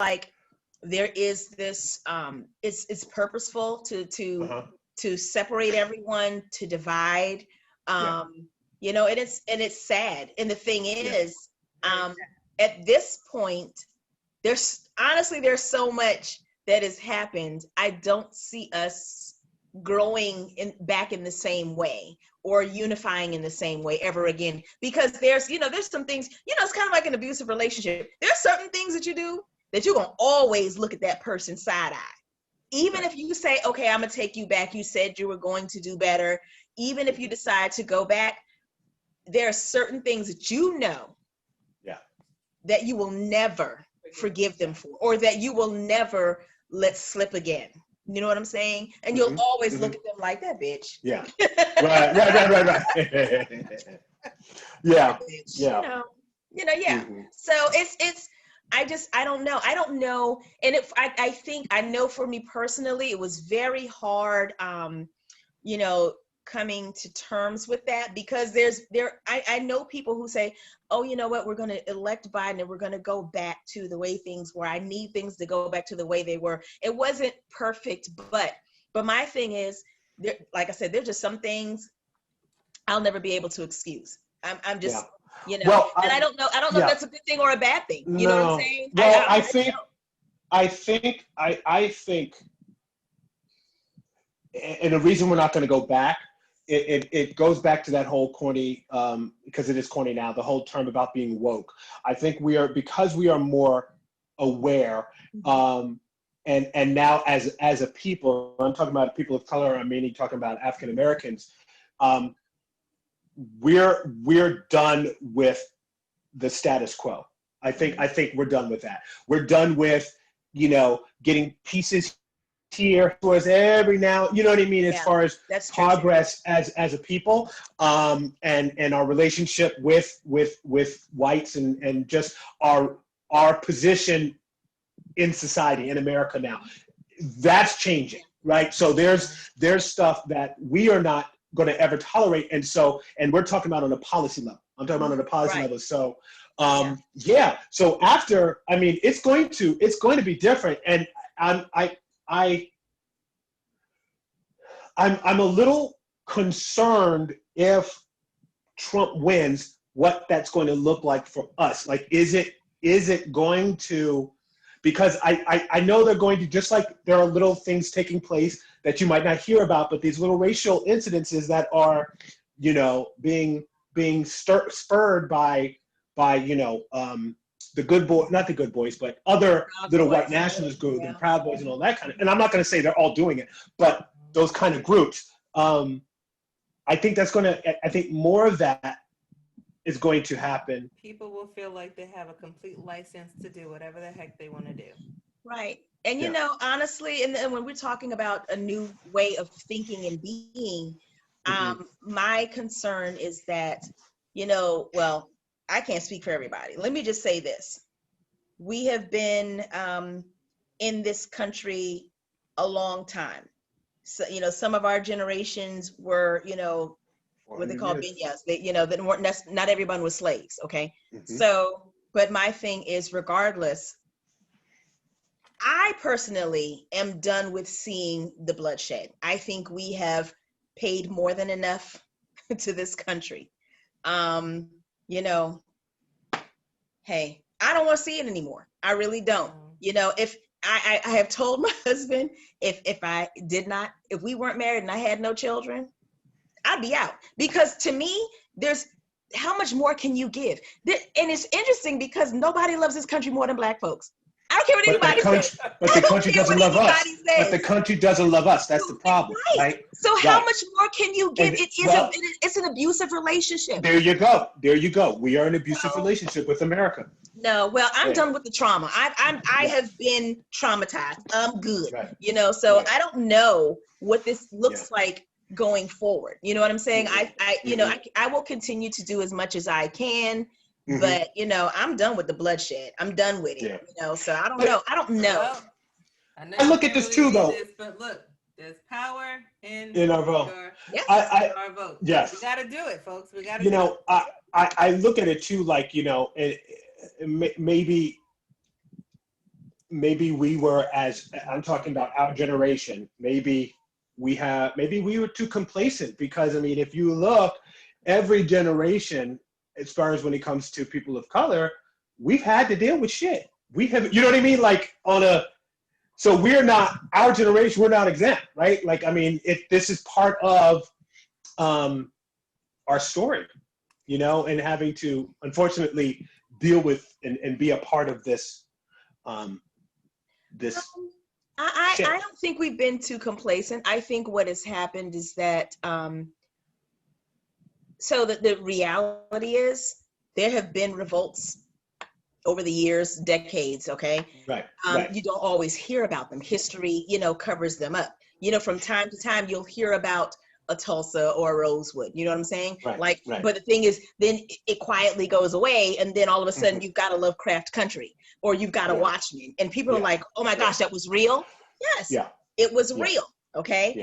like there is this it's purposeful to separate everyone, to divide, Yeah. you know, and it's sad. And the thing Yeah. is, at this point, there's so much that has happened. I don't see us growing back in the same way or unifying in the same way ever again, because there's some things, it's kind of like an abusive relationship. There's certain things that you do that you're gonna always look at that person side eye, even if you say, okay, I'm gonna take you back, you said you were going to do better. Even if you decide to go back, there are certain things that Yeah. that you will never forgive them for, or that you will never let slip again. You know what I'm saying? And you'll always look at them like that bitch. Yeah. Right. Yeah. Yeah. Yeah. So I don't know. And I think, I know for me personally, it was very hard, coming to terms with that, because I know people who say, oh, you know what, we're going to elect Biden and we're going to go back to the way things were. I need things to go back to the way they were. It wasn't perfect, but my thing is, like I said, there's just some things I'll never be able to excuse. I'm just, Well, and I don't know if that's a good thing or a bad thing. You know what I'm saying? Well, I think, and the reason we're not going to go back, it goes back to that whole corny, because it is corny now, the whole term about being woke. I think because we are more aware, and now as a people, I'm talking about people of color, I'm mainly talking about African Americans, we're done with the status quo. I think we're done with that. We're done with, getting pieces here towards every now, you know what I mean, as far as progress as a people, and our relationship with whites, and just our position in society in America now. That's changing, right? So there's stuff that we are not going to ever tolerate, and we're talking about on a policy level. I'm talking about on a policy level. So so after, I mean, it's going to be different, and I'm a little concerned if Trump wins, what that's going to look like for us. Like, is it going to, because I know they're going to, just like there are little things taking place that you might not hear about, but these little racial incidences that are, being spurred by the good boy, not the good boys, but other little white nationalist groups, the Proud Boys and all that kind of, and I'm not going to say they're all doing it, but those kind of groups, I think more of that is going to happen. People will feel like they have a complete license to do whatever the heck they want to do. Right. And, honestly, and when we're talking about a new way of thinking and being, my concern is that, well, I can't speak for everybody. Let me just say this. We have been in this country a long time. So, some of our generations were, what they call binyas. That weren't not everyone was slaves. Okay. So, but my thing is, regardless, I personally am done with seeing the bloodshed. I think we have paid more than enough to this country. Hey, I don't want to see it anymore. I really don't. If I have told my husband, if we weren't married and I had no children, I'd be out. Because to me, how much more can you give? And it's interesting because nobody loves this country more than Black folks. I don't care what anybody says. But the country doesn't love us. But the country doesn't love us. That's the problem, right? So how much more can you give? It's an abusive relationship. There you go. We are in an abusive relationship with America. No, well, I'm done with the trauma. I have been traumatized. I'm good. Right. So I don't know what this looks like going forward. You know what I'm saying? I will continue to do as much as I can. But I'm done with the bloodshed. I'm done with it. So I don't know. Well, I look at this too, though. But look, there's power in our vote. Our vote. Yes. We got to do it, folks. We got to. I look at it too, like maybe we were, as I'm talking about our generation, maybe we were too complacent, because I mean, if you look, every generation, as far as when it comes to people of color, we've had to deal with shit. We have, you know what I mean? Like so we're not, our generation, we're not exempt, right? Like, I mean, this is part of our story, you know, and having to, unfortunately, deal with and be a part of this, shit. I don't think we've been too complacent. I think what has happened is that, so that the reality is there have been revolts over the years, decades, okay? Right. You don't always hear about them. History, covers them up. From time to time, you'll hear about a Tulsa or a Rosewood. You know what I'm saying? Right. But the thing is, then it quietly goes away, and then all of a sudden, you've got a Lovecraft Country, or you've got a Watchmen, and people are like, "Oh my gosh, that was real." Yes, it was real. Okay.